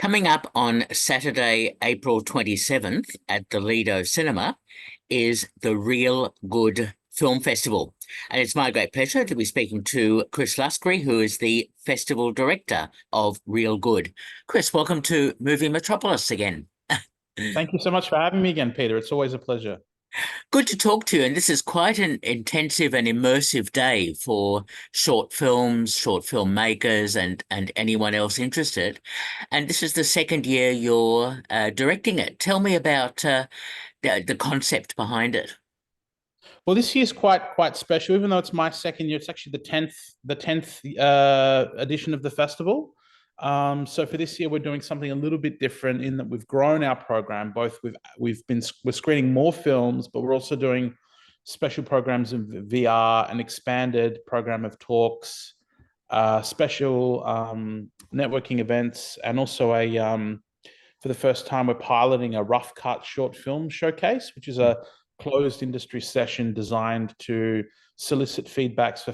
Coming up on Saturday, April 27th at the Lido Cinema is the Real Good Film Festival. And it's my great pleasure to be speaking to Chris Luscri, who is the festival director of Real Good. Chris, welcome to Movie Metropolis again. Thank you so much for having me again, Peter. It's always a pleasure. Good to talk to you. And this is quite an intensive and immersive day for short films, short film makers, and anyone else interested. And this is the second year you're directing it. Tell me about the concept behind it. Well, this year's quite special, even though it's my second year. It's actually the tenth edition of the festival. So for this year, we're doing something a little bit different in that we've grown our program. Both we're screening more films, but we're also doing special programs of VR, an expanded program of talks, special networking events, and also for the first time, we're piloting a rough cut short film showcase, which is a closed industry session designed to solicit feedbacks for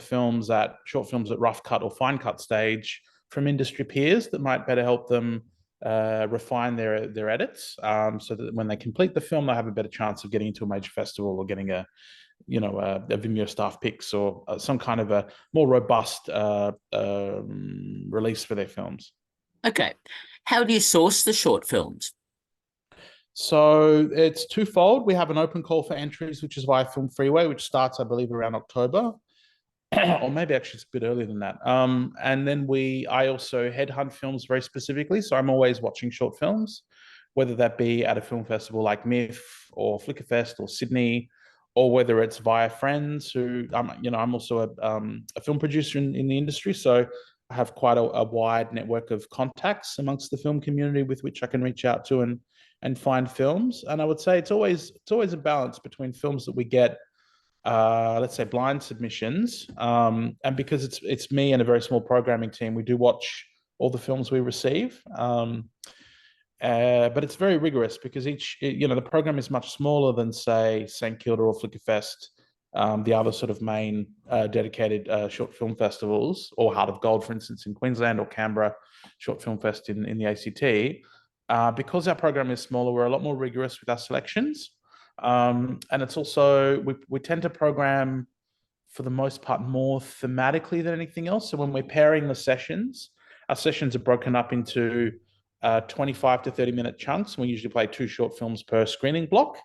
short films at rough cut or fine cut stage from industry peers that might better help them refine their edits, so that when they complete the film, they'll have a better chance of getting into a major festival or getting a Vimeo staff picks or some kind of a more robust release for their films. Okay. How do you source the short films? So it's twofold. We have an open call for entries, which is via Film Freeway, which starts, I believe, around October, or maybe actually it's a bit earlier than that. And then I also headhunt films very specifically. So I'm always watching short films, whether that be at a film festival like MIF or Flickerfest or Sydney, or whether it's via friends who, I'm also a film producer in the industry. So I have quite a wide network of contacts amongst the film community with which I can reach out to and find films. And I would say it's always a balance between films that we get, let's say, blind submissions, and because it's me and a very small programming team, we do watch all the films we receive. But it's very rigorous because the program is much smaller than, say, St Kilda or Flickerfest, the other sort of main dedicated short film festivals, or Heart of Gold, for instance, in Queensland, or Canberra Short Film Fest in the ACT. Because our program is smaller, we're a lot more rigorous with our selections. And it's also, we tend to program for the most part more thematically than anything else. So when we're pairing the sessions, our sessions are broken up into 25 to 30-minute chunks. We usually play 2 short films per screening block.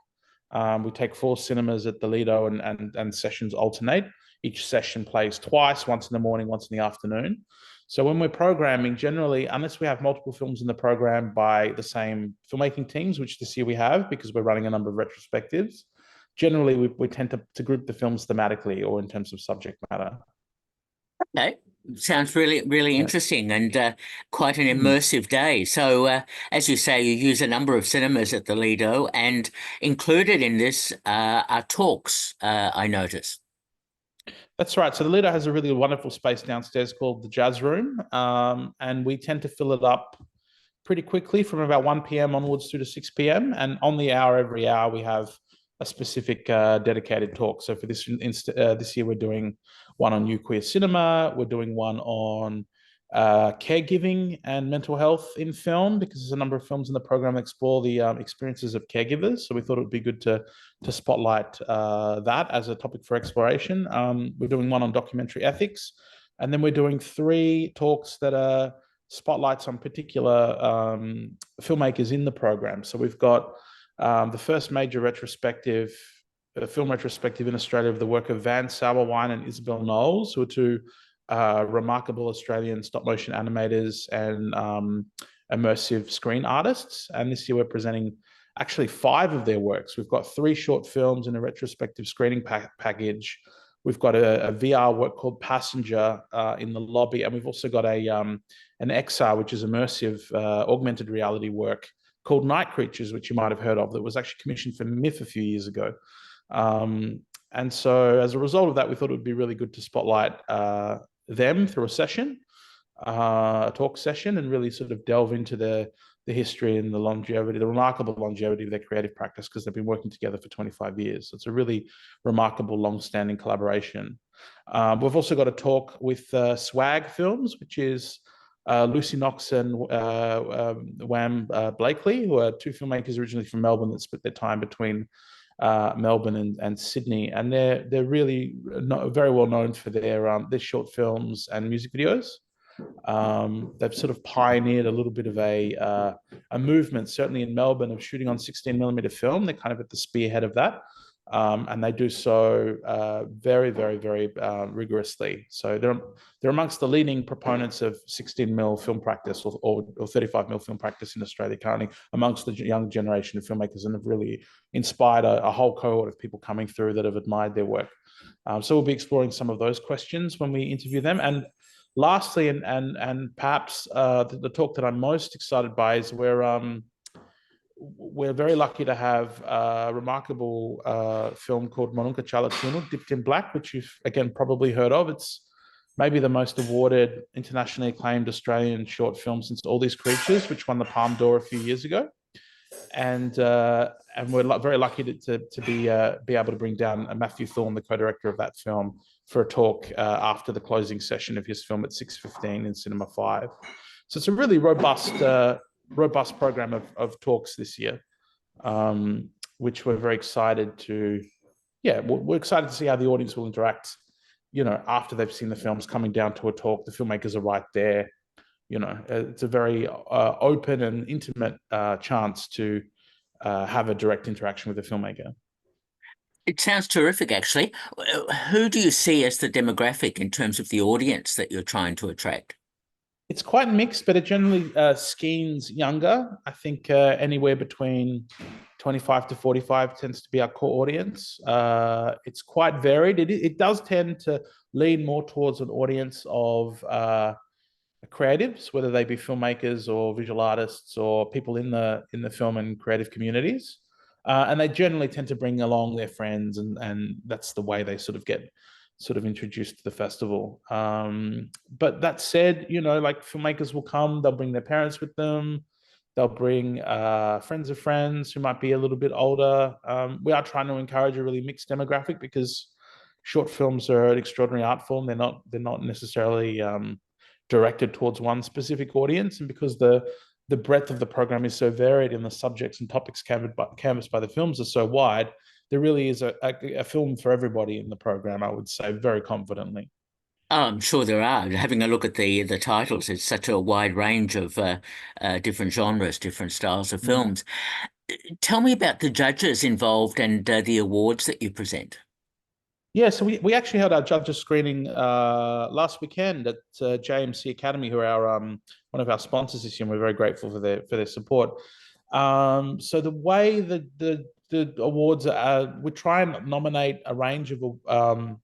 We take 4 cinemas at the Lido, and sessions alternate. Each session plays twice, once in the morning, once in the afternoon. So when we're programming, generally, unless we have multiple films in the program by the same filmmaking teams, which this year we have because we're running a number of retrospectives, generally we tend to group the films thematically or in terms of subject matter. Okay. Sounds really, really Yeah. interesting and quite an Mm. immersive day. So, as you say, you use a number of cinemas at the Lido, and included in this are talks, I notice. That's right. So the Lido has a really wonderful space downstairs called the Jazz Room, and we tend to fill it up pretty quickly from about 1 p.m. onwards through to 6 p.m. And on the hour, every hour, we have a specific dedicated talk. So for this year, we're doing one on new queer cinema. We're doing one on caregiving and mental health in film, because there's a number of films in the program that explore the experiences of caregivers. So we thought it would be good to spotlight that as a topic for exploration. We're doing one on documentary ethics, and then we're doing 3 talks that are spotlights on particular filmmakers in the program. So we've got the first major film retrospective in Australia of the work of Van Sauerwein and Isabel Knowles, who are 2 remarkable Australian stop motion animators and immersive screen artists. And this year we're presenting actually 5 of their works. We've got 3 short films in a retrospective screening package. We've got a VR work called Passenger in the lobby, and we've also got an XR, which is immersive augmented reality work called Night Creatures, which you might have heard of, that was actually commissioned for MIF a few years ago. And so as a result of that, we thought it would be really good to spotlight them through a talk session, and really sort of delve into the history and the longevity, the remarkable longevity of their creative practice, because they've been working together for 25 years. So it's a really remarkable, long-standing collaboration. We've also got a talk with Swag Films, which is Lucy Knox and Wham Blakely, who are two filmmakers originally from Melbourne that split their time between Melbourne and Sydney, and they're really very well known for their short films and music videos. They've sort of pioneered a little bit of a movement, certainly in Melbourne, of shooting on 16mm film. They're kind of at the spearhead of that. And they do so very, very, very rigorously. So they're amongst the leading proponents of 16mm film practice or 35mm film practice in Australia currently, amongst the young generation of filmmakers, and have really inspired a whole cohort of people coming through that have admired their work. So we'll be exploring some of those questions when we interview them. And lastly, and perhaps the talk that I'm most excited by is we're very lucky to have a remarkable film called Monunka Chalatunu, Dipped in Black, which you've, again, probably heard of. It's maybe the most awarded, internationally acclaimed Australian short film since All These Creatures, which won the Palme d'Or a few years ago. And we're very lucky to be able to bring down Matthew Thorne, the co-director of that film, for a talk after the closing session of his film at 6:15 in Cinema 5. So it's a really robust program of talks this year, which we're very excited to. Yeah, we're excited to see how the audience will interact. After they've seen the films, coming down to a talk, the filmmakers are right there. It's a very open and intimate chance to have a direct interaction with the filmmaker. It sounds terrific, actually. Who do you see as the demographic in terms of the audience that you're trying to attract? It's quite mixed, but it generally skeins younger. I think anywhere between 25 to 45 tends to be our core audience. It's quite varied. It does tend to lean more towards an audience of creatives, whether they be filmmakers or visual artists or people in the film and creative communities. And they generally tend to bring along their friends, and that's the way they sort of get introduced to the festival. But that said, like, filmmakers will come, they'll bring their parents with them, they'll bring friends of friends who might be a little bit older. We are trying to encourage a really mixed demographic, because short films are an extraordinary art form. They're not necessarily directed towards one specific audience, and because the breadth of the program is so varied and the subjects and topics canvassed by the films are so wide, there really is a film for everybody in the program, I would say very confidently. Oh, I'm sure there are. Having a look at the titles, it's such a wide range of different genres, different styles of films. Tell me about the judges involved and the awards that you present. Yeah, so we actually had our judges screening last weekend at JMC Academy, who are our one of our sponsors this year, and we're very grateful for their support. So the way the awards are, we try and nominate a range of a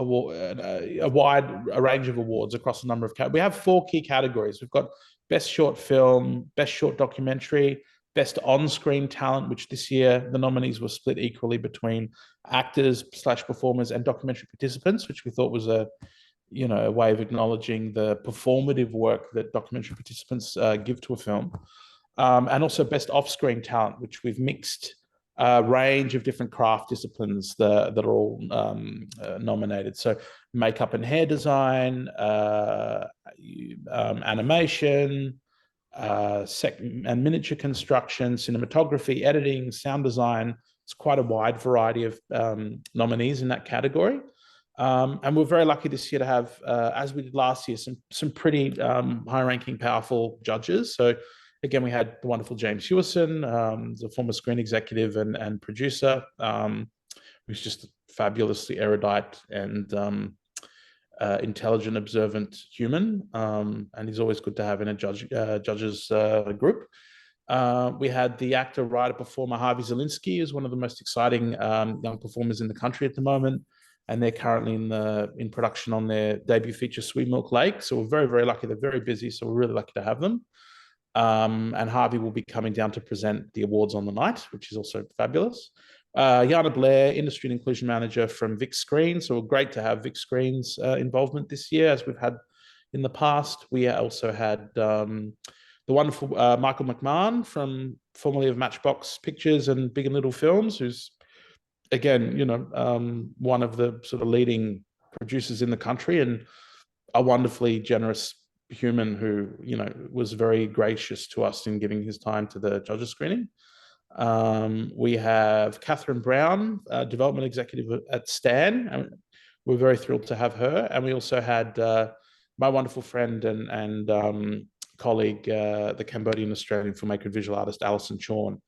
wide range of awards across a number of categories. We have 4 key categories. We've got best short film, best short documentary, best on-screen talent, which this year the nominees were split equally between actors/performers and documentary participants, which we thought was a way of acknowledging the performative work that documentary participants give to a film. And also best off-screen talent, which we've mixed a range of different craft disciplines that are all nominated. So makeup and hair design, animation, and miniature construction, cinematography, editing, sound design. It's quite a wide variety of nominees in that category. And we're very lucky this year to have, as we did last year, some pretty high-ranking, powerful judges. So again, we had the wonderful James Hewison, the former screen executive and producer, who's just fabulously erudite and intelligent, observant human, and he's always good to have in a judges group. We had the actor, writer, performer Harvey Zielinski, who's one of the most exciting young performers in the country at the moment, and they're currently in production on their debut feature, Sweet Milk Lake. So we're very, very lucky. They're very busy, so we're really lucky to have them. And Harvey will be coming down to present the awards on the night, which is also fabulous. Yana Blair, Industry and Inclusion Manager from Vic Screens. So great to have Vic Screens involvement this year, as we've had in the past. We also had the wonderful Michael McMahon, from formerly of Matchbox Pictures and Big and Little Films, who's, again, one of the sort of leading producers in the country, and a wonderfully generous human who, was very gracious to us in giving his time to the judges screening. We have Catherine Brown, development executive at Stan, and we're very thrilled to have her. And we also had my wonderful friend and colleague, the Cambodian Australian filmmaker and visual artist Alison Chorn.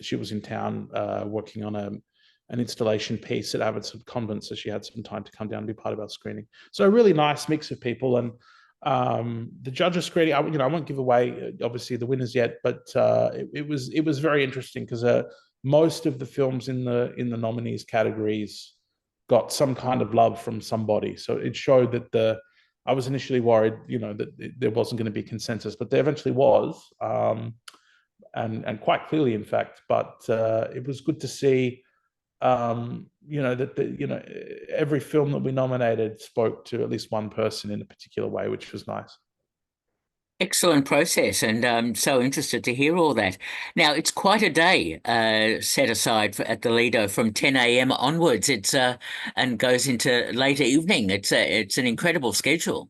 She was in town working on an installation piece at Abbotsford Convent, so she had some time to come down and be part of our screening. So a really nice mix of people. And the judges screening, I won't give away obviously the winners yet, but it was very interesting because most of the films in the nominees categories got some kind of love from somebody. So it showed that I was initially worried, that there wasn't going to be consensus, but there eventually was, and quite clearly, in fact. But it was good to see, that every film that we nominated spoke to at least one person in a particular way, which was nice. Excellent process, and I'm so interested to hear all that. Now, it's quite a day set aside at the Lido from 10 a.m. onwards. It's and goes into later evening. It's an incredible schedule.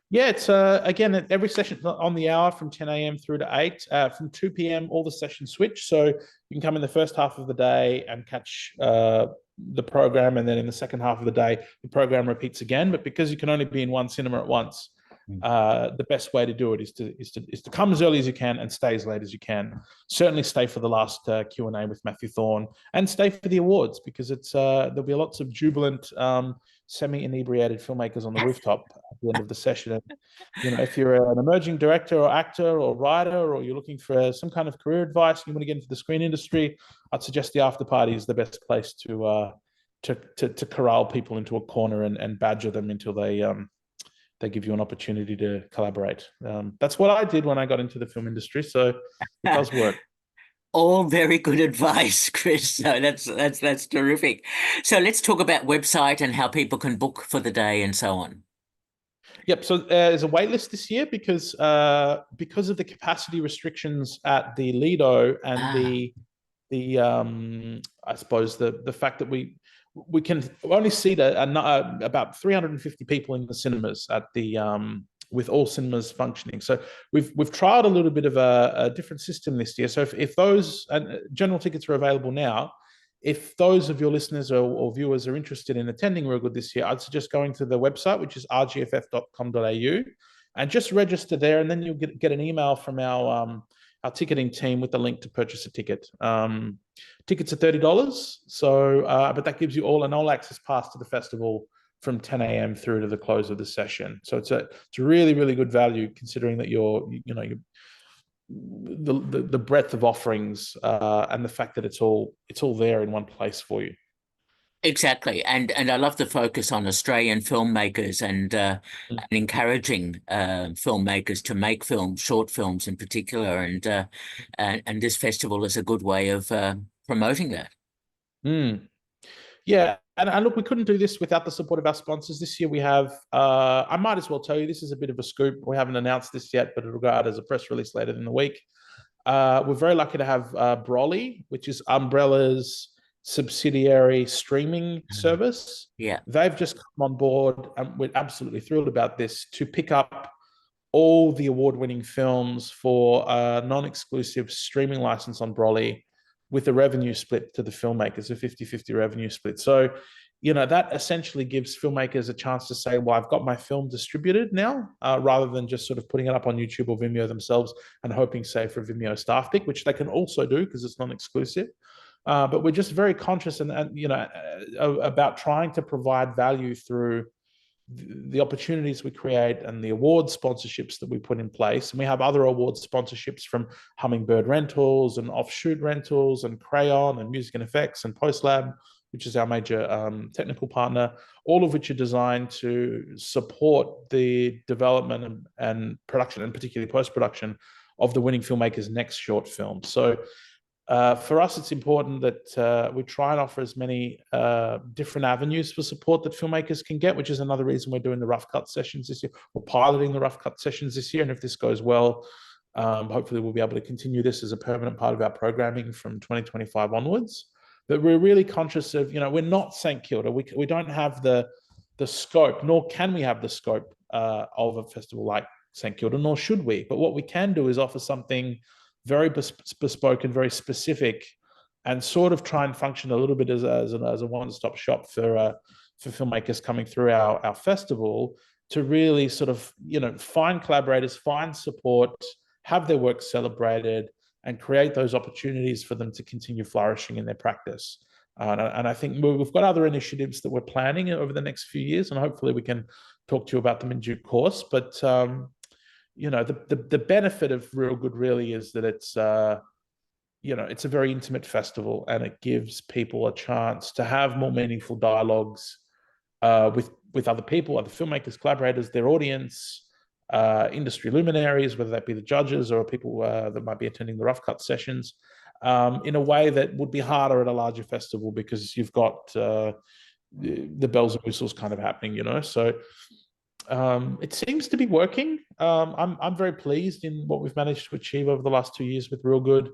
Yeah, it's again, every session on the hour from 10 a.m. through to 8. From 2 p.m., all the sessions switch. So you can come in the first half of the day and catch the program, and then in the second half of the day, the program repeats again. But because you can only be in one cinema at once, the best way to do it is to come as early as you can and stay as late as you can. Certainly stay for the last Q&A with Matthew Thorne, and stay for the awards, because it's there'll be lots of jubilant semi-inebriated filmmakers on the rooftop at the end of the session. And, if you're an emerging director or actor or writer, or you're looking for some kind of career advice, and you want to get into the screen industry, I'd suggest the after party is the best place to corral people into a corner and badger them until they give you an opportunity to collaborate. That's what I did when I got into the film industry, so it does work. All very good advice, Chris. So that's terrific. So let's talk about website and how people can book for the day and so on. Yep. So there's a wait list this year because of the capacity restrictions at the Lido and the I suppose the fact that we can only seat about 350 people in the cinemas at the with all cinemas functioning. So we've trialed a little bit of a different system this year. So if those general tickets are available now, if those of your listeners or viewers are interested in attending Real Good this year, I'd suggest going to the website, which is rgff.com.au, and just register there, and then you'll get an email from our ticketing team with the link to purchase a ticket. Tickets are $30, so but that gives you an all-access pass to the festival from 10 a.m. through to the close of the session. So it's a really, really good value, considering that the breadth of offerings and the fact that it's all there in one place for you. Exactly, and I love the focus on Australian filmmakers and encouraging filmmakers to make films, short films in particular, and this festival is a good way of promoting that. Yeah, and look, we couldn't do this without the support of our sponsors. This year we have, I might as well tell you, this is a bit of a scoop. We haven't announced this yet, but it'll go out as a press release later in the week. We're very lucky to have Broly, which is Umbrella's subsidiary streaming service. Yeah, they've just come on board, and we're absolutely thrilled about this, to pick up all the award-winning films for a non-exclusive streaming license on Broly, with the revenue split to the filmmakers, a 50-50 revenue split. So, that essentially gives filmmakers a chance to say, well, I've got my film distributed now, rather than just sort of putting it up on YouTube or Vimeo themselves and hoping, say, for a Vimeo staff pick, which they can also do because it's non-exclusive. But we're just very conscious about trying to provide value through the opportunities we create and the award sponsorships that we put in place. And we have other award sponsorships from Hummingbird Rentals and Offshoot Rentals and Crayon and Music and Effects and PostLab, which is our major technical partner, all of which are designed to support the development and production, and particularly post-production, of the winning filmmaker's next short film. So for us, it's important that we try and offer as many different avenues for support that filmmakers can get, which is another reason we're doing the rough cut sessions this year. We're piloting the rough cut sessions this year, and if this goes well, hopefully we'll be able to continue this as a permanent part of our programming from 2025 onwards. But we're really conscious of, we're not St Kilda. We don't have the scope, nor can we have the scope of a festival like St Kilda, nor should we. But what we can do is offer something very bespoke and very specific, and sort of try and function a little bit as a one-stop shop for filmmakers coming through our festival, to really sort of, find collaborators, find support, have their work celebrated, and create those opportunities for them to continue flourishing in their practice. And I think we've got other initiatives that we're planning over the next few years, and hopefully we can talk to you about them in due course. But the benefit of Real Good really is that it's it's a very intimate festival, and it gives people a chance to have more meaningful dialogues with other people, other filmmakers, collaborators, their audience, industry luminaries, whether that be the judges or people that might be attending the rough cut sessions, in a way that would be harder at a larger festival, because you've got the bells and whistles kind of happening, So it seems to be working. I'm very pleased in what we've managed to achieve over the last 2 years with Real Good,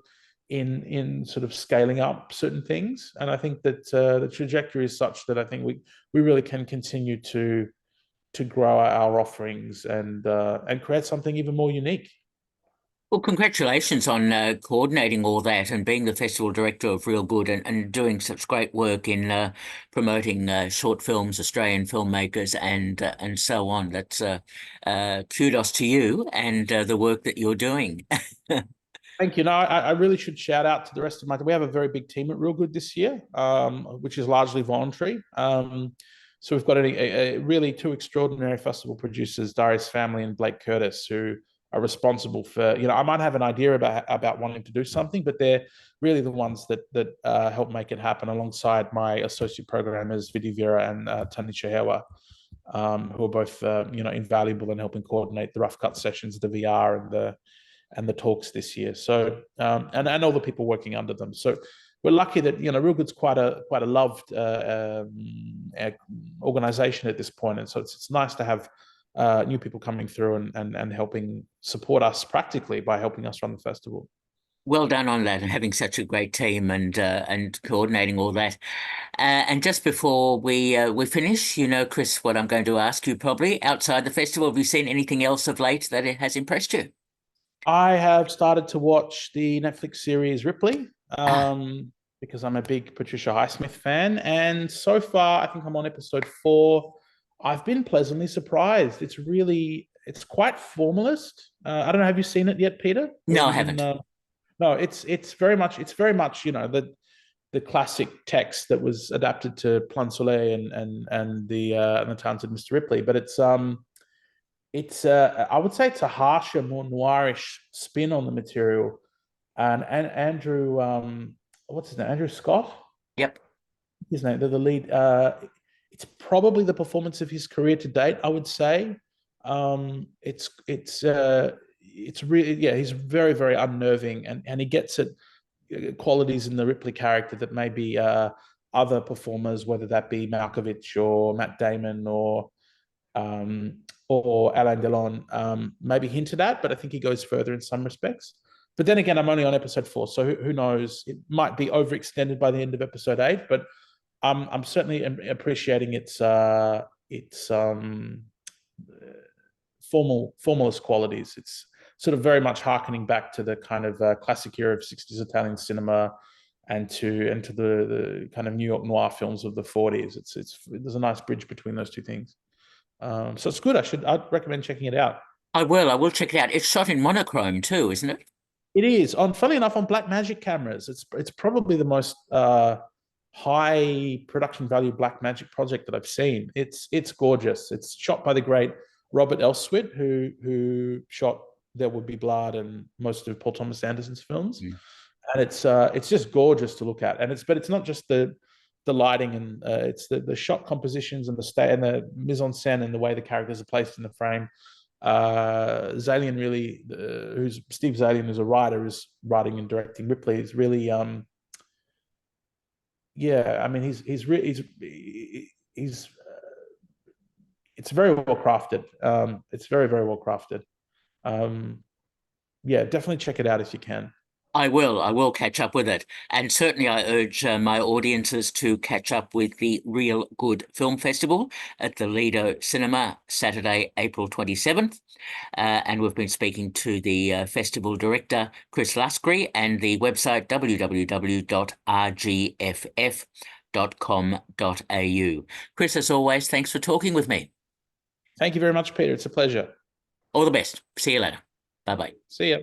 in sort of scaling up certain things. And I think that the trajectory is such that I think we really can continue to grow our offerings and create something even more unique. Well, congratulations on coordinating all that and being the festival director of Real Good, and doing such great work in promoting short films, Australian filmmakers, and so on. That's kudos to you and the work that you're doing. Thank you. No, I really should shout out to the rest of my. We have a very big team at Real Good this year, which is largely voluntary. So we've got a really two extraordinary festival producers, Darius Family and Blake Curtis, who are responsible for. I might have an idea about wanting to do something, but they're really the ones that help make it happen, alongside my associate programmers Vidi Vera and Tanisha Hewa, who are both invaluable in helping coordinate the rough cut sessions, the VR, and the talks this year. So and all the people working under them. So we're lucky that Real Good's quite a loved organization at this point, and so it's nice to have new people coming through and helping support us practically by helping us run the festival. Well done on that, and having such a great team and coordinating all that. And just before we finish, Chris, what I'm going to ask you probably outside the festival, have you seen anything else of late that it has impressed you? I have started to watch the Netflix series Ripley, Ah, because I'm a big Patricia Highsmith fan. And so far, I think I'm on episode 4. I've been pleasantly surprised. It's quite formalist. I don't know. Have you seen it yet, Peter? Or no, have I you been? haven't. No, it's very much the classic text that was adapted to Plan Soleil and the Talented Mr. Ripley. But it's I would say it's a harsher, more noirish spin on the material. And Andrew, what's his name? Andrew Scott, Yep. his name. They're the lead. It's probably the performance of his career to date, I would say. It's really, yeah. He's very, very unnerving, and he gets at qualities in the Ripley character that maybe other performers, whether that be Malkovich or Matt Damon um, or Alain Delon, maybe hinted at, but I think he goes further in some respects. But then again, I'm only on episode 4, so who knows? It might be overextended by the end of episode 8, but I'm certainly appreciating its formalist qualities. It's sort of very much harkening back to the kind of classic era of 60s Italian cinema, and to the kind of New York noir films of the 40s. There's a nice bridge between those two things. So it's good. I'd recommend checking it out. I will. I will check it out. It's shot in monochrome too, isn't it? It is funny enough, on Blackmagic cameras. It's probably the most high production value Blackmagic project that I've seen. It's gorgeous. It's shot by the great Robert Elswit, who shot There Would Be Blood and most of Paul Thomas Anderson's films. Mm. And it's just gorgeous to look at. And it's not just the lighting, and it's the shot compositions and the mise en scène and the way the characters are placed in the frame. Zalian really, who's Steve Zalian, who's a writer, is writing and directing Ripley. Is really, yeah. I mean, he's it's very well crafted. It's very, very well crafted. Yeah, definitely check it out if you can. I will. I will catch up with it. And certainly I urge my audiences to catch up with the Real Good Film Festival at the Lido Cinema, Saturday, April 27th. And we've been speaking to the festival director, Chris Luscri, and the website www.rgff.com.au. Chris, as always, thanks for talking with me. Thank you very much, Peter. It's a pleasure. All the best. See you later. Bye-bye. See ya.